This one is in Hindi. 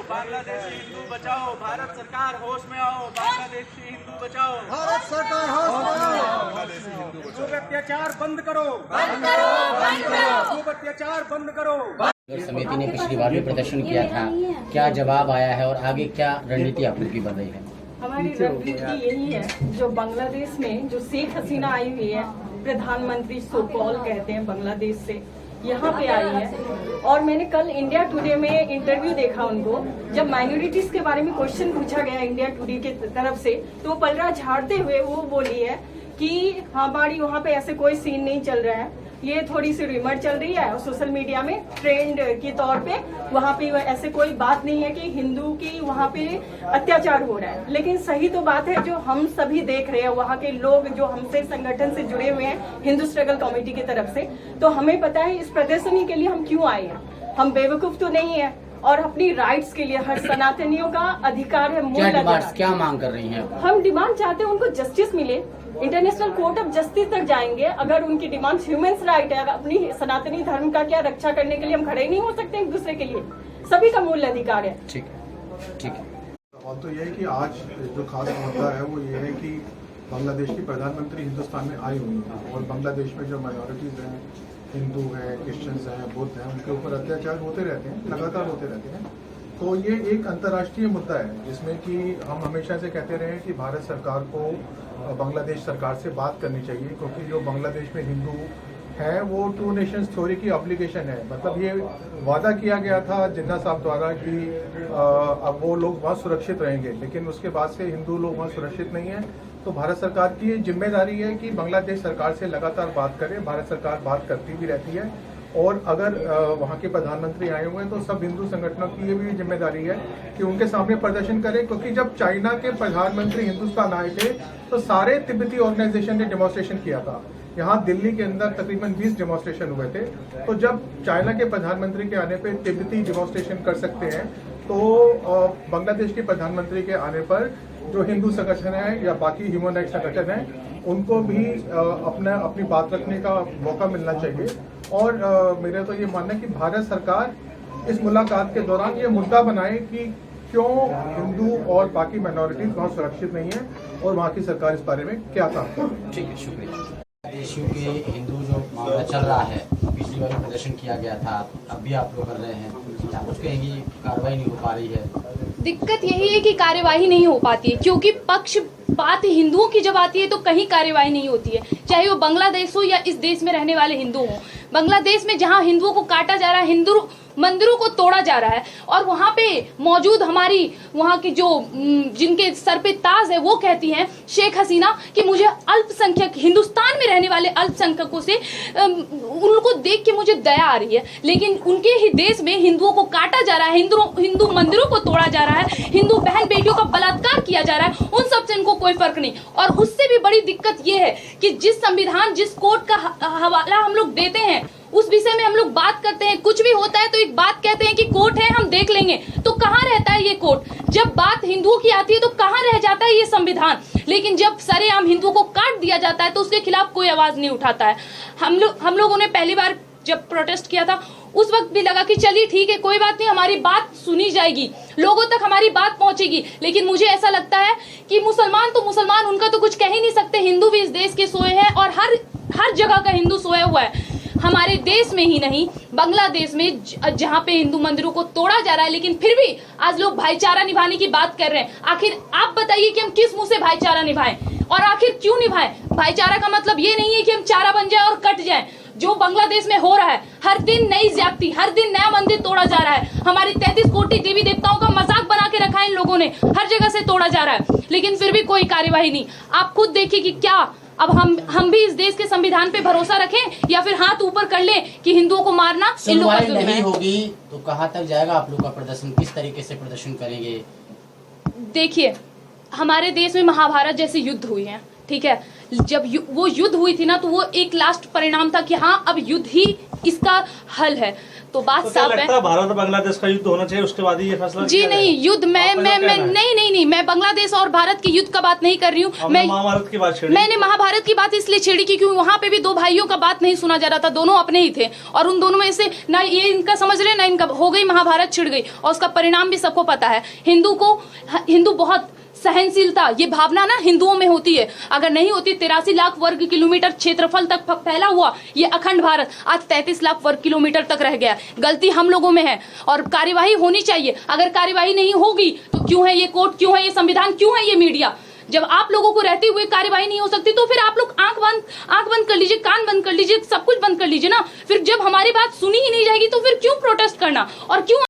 बांग्लादेशी हिंदू बचाओ, भारत सरकार होश में आओ, बांग्लादेशी हिंदू बचाओ, भारत सरकार होश में आओ, बांग्लादेशी हिंदू बचाओ। खूब अत्याचार बंद करो, बंद करो, बंद करो, खूब अत्याचार बंद करो। समिति ने पिछली बार भी प्रदर्शन किया था, क्या जवाब आया है और आगे क्या रणनीति आप लोग की बन रही है? हमारी रणनीति यही है, जो बांग्लादेश में जो शेख हसीना आई हुई है, प्रधानमंत्री सोकॉल कहते हैं बांग्लादेश से, यहाँ पे आई है। और मैंने कल इंडिया टुडे में इंटरव्यू देखा उनको, जब माइनॉरिटीज के बारे में क्वेश्चन पूछा गया इंडिया टुडे के तरफ से, तो वो पलड़ा झाड़ते हुए वो बोली है कि हमारी वहाँ पे ऐसे कोई सीन नहीं चल रहा है, ये थोड़ी सी रिमर चल रही है और सोशल मीडिया में ट्रेंड के तौर पे वहाँ पे ऐसे कोई बात नहीं है कि हिंदू की वहाँ पे अत्याचार हो रहा है। लेकिन सही तो बात है, जो हम सभी देख रहे हैं, वहाँ के लोग जो हमसे संगठन से जुड़े हुए हैं हिंदू स्ट्रगल कमेटी की तरफ से, तो हमें पता है इस प्रदर्शनी के लिए हम क्यों आए हैं। हम बेवकूफ तो नहीं है और अपनी राइट्स के लिए हर सनातनियों का अधिकार है, मूल अधिकार। क्या मांग कर रही हैं? हम डिमांड चाहते हैं उनको जस्टिस मिले, इंटरनेशनल कोर्ट ऑफ जस्टिस तक जाएंगे। अगर उनकी डिमांड ह्यूमन राइट है, अपनी सनातनी धर्म का क्या रक्षा करने के लिए हम खड़े नहीं हो सकते एक दूसरे के लिए? सभी का मूल अधिकार है। ठीक है, ठीक है। और तो ये है कि आज जो खास मुद्दा है वो ये है कि बांग्लादेश की प्रधानमंत्री हिंदुस्तान में आई हुई है और बांग्लादेश में जो माइनॉरिटीज़ हैं, हिंदू हैं, क्रिश्चियंस हैं, बुद्ध हैं, उनके ऊपर अत्याचार होते रहते हैं, लगातार होते रहते हैं। तो ये एक अंतर्राष्ट्रीय मुद्दा है जिसमें कि हम हमेशा से कहते रहे हैं कि भारत सरकार को बांग्लादेश सरकार से बात करनी चाहिए, क्योंकि जो बांग्लादेश में हिंदू है वो टू नेशंस थ्योरी की ऑब्लिगेशन है। मतलब ये वादा किया गया था जिन्ना साहब द्वारा कि अब वो लोग वहाँ सुरक्षित रहेंगे, लेकिन उसके बाद से हिंदू लोग वहाँ सुरक्षित नहीं है। तो भारत सरकार की ये जिम्मेदारी है कि बांग्लादेश सरकार से लगातार बात करे। भारत सरकार बात करती भी रहती है और अगर वहाँ के प्रधानमंत्री आए हुए हैं तो सब हिंदू संगठनों की ये भी जिम्मेदारी है कि उनके सामने प्रदर्शन करें, क्योंकि जब चाइना के प्रधानमंत्री हिंदुस्तान आए थे तो सारे तिब्बती ऑर्गेनाइजेशन ने डेमोन्स्ट्रेशन किया था। यहाँ दिल्ली के अंदर तकरीबन 20 डेमोन्स्ट्रेशन हुए थे। तो जब चाइना के प्रधानमंत्री के आने पर तिब्बती डेमोन्स्ट्रेशन कर सकते हैं, तो बांग्लादेश के प्रधानमंत्री के आने पर जो हिंदू संगठन है या बाकी ह्यूमन राइट्स संगठन है उनको भी अपनी बात रखने का मौका मिलना चाहिए। और मेरा तो ये मानना है कि भारत सरकार इस मुलाकात के दौरान ये मुद्दा बनाए कि क्यों हिंदू और बाकी माइनॉरिटीज वहाँ सुरक्षित नहीं है और वहाँ की सरकार इस बारे में क्या काम कर रही है। ठीक है, शुक्रिया। देशों के हिंदू जो मामला चल रहा है, पिछली बार प्रदर्शन किया गया था, अब भी आप लोग कर रहे हैं, क्या कुछ कहेंगी? कार्रवाई नहीं हो पा रही है। दिक्कत यही है कि कार्यवाही नहीं हो पाती है, क्योंकि पक्षपात हिंदुओं की जब आती है तो कहीं कार्यवाही नहीं होती है, चाहे वो बांग्लादेश हो या इस देश में रहने वाले हिंदू हो। बांग्लादेश में जहां हिंदुओं को काटा जा रहा है, हिंदू मंदिरों को तोड़ा जा रहा है, और वहां पे मौजूद हमारी वहां की जो जिनके सर पे ताज है वो कहती हैं शेख हसीना कि मुझे अल्पसंख्यक हिंदुस्तान में रहने वाले अल्पसंख्यकों से उनको देख के मुझे दया आ रही है, लेकिन उनके ही देश में हिंदुओं को काटा जा रहा है, हिंदू मंदिरों को तोड़ा जा रहा है, हिंदू बहन बेटियों का बलात्कार किया जा रहा है, उन सब से इनको कोई फर्क नहीं। और उससे भी बड़ी दिक्कत ये है कि जिस संविधान, जिस कोर्ट का हवाला हम लोग देते हैं, उस विषय में हम लोग बात करते हैं, कुछ भी होता है तो एक बात कहते हैं कि कोर्ट है, हम देख लेंगे, तो कहाँ रहता है ये कोर्ट? जब बात हिंदुओं की आती है तो कहाँ रह जाता है ये संविधान? लेकिन जब सरेआम हिंदुओं को काट दिया जाता है तो उसके खिलाफ कोई आवाज नहीं उठाता है। हम लोगों ने पहली बार जब प्रोटेस्ट किया था उस वक्त भी लगा कि चलिए ठीक है, कोई बात नहीं, हमारी बात सुनी जाएगी, लोगों तक हमारी बात पहुंचेगी। लेकिन मुझे ऐसा लगता है कि मुसलमान तो मुसलमान, उनका तो कुछ कह ही नहीं सकते। हिंदू भी इस देश के सोए हैं और हर जगह का हिंदू सोया हुआ है। हमारे देश में ही नहीं, बांग्लादेश में जहाँ पे हिंदू मंदिरों को तोड़ा जा रहा है, लेकिन फिर भी आज लोग भाईचारा निभाने की बात कर रहे हैं। आखिर आप बताइए कि हम किस मुंह से भाईचारा निभाएं, और आखिर क्यों निभाएं? भाईचारा का मतलब ये नहीं है कि हम चारा बन जाए और कट जाएं। जो बांग्लादेश में हो रहा है, हर दिन नई ज्यादती, हर दिन नया मंदिर तोड़ा जा रहा है। हमारी 33 कोटि देवी देवताओं का मजाक बना के रखा है इन लोगों ने, हर जगह से तोड़ा जा रहा है, लेकिन फिर भी कोई कार्यवाही नहीं। आप खुद देखिए कि क्या अब हम भी इस देश के संविधान पे भरोसा रखें या फिर हाथ ऊपर कर लें कि हिंदुओं को मारना इन लोगों का नहीं होगी तो कहाँ तक जाएगा आप लोग का प्रदर्शन? किस तरीके से प्रदर्शन करेंगे? देखिए, हमारे देश में महाभारत जैसे युद्ध हुए हैं, ठीक है, वो युद्ध हुई थी ना, तो वो एक लास्ट परिणाम था कि हाँ अब युद्ध ही इसका हल है। तो बात तो क्या साफ लगता है। है भारत और बांग्लादेश का युद्ध होना चाहिए, उसके बाद ही ये फैसला जी किया नहीं, जाएगा? युद्ध मैं आपका क्या कहना है? नहीं, मैं बांग्लादेश और भारत के युद्ध का बात नहीं कर रही हूँ। हमने मैं महाभारत की बात छेड़ी। मैंने महाभारत की बात इसलिए छेड़ी क्योंकि वहां पे भी दो भाइयों का बात नहीं सुना जा रहा था, दोनों अपने ही थे, और उन दोनों में से ना ये इनका समझ रहे ना इनका, हो गई महाभारत, छिड़ गई, और उसका परिणाम भी सबको पता है। हिंदू बहुत सहनशीलता, ये भावना ना हिंदुओं में होती है। अगर नहीं होती 83 लाख वर्ग किलोमीटर क्षेत्रफल तक फैला हुआ ये अखंड भारत आज 33 लाख वर्ग किलोमीटर तक रह गया। गलती हम लोगों में है और कार्यवाही होनी चाहिए। अगर कार्यवाही नहीं होगी तो क्यों है ये कोर्ट, क्यों है ये संविधान, क्यों है ये मीडिया? जब आप लोगों को रहते हुए कार्यवाही नहीं हो सकती तो फिर आप लोग आंख बंद कर लीजिए, कान बंद कर लीजिए, सब कुछ बंद कर लीजिए ना। फिर जब हमारी बात सुनी ही नहीं जाएगी तो फिर क्यों प्रोटेस्ट करना और क्यों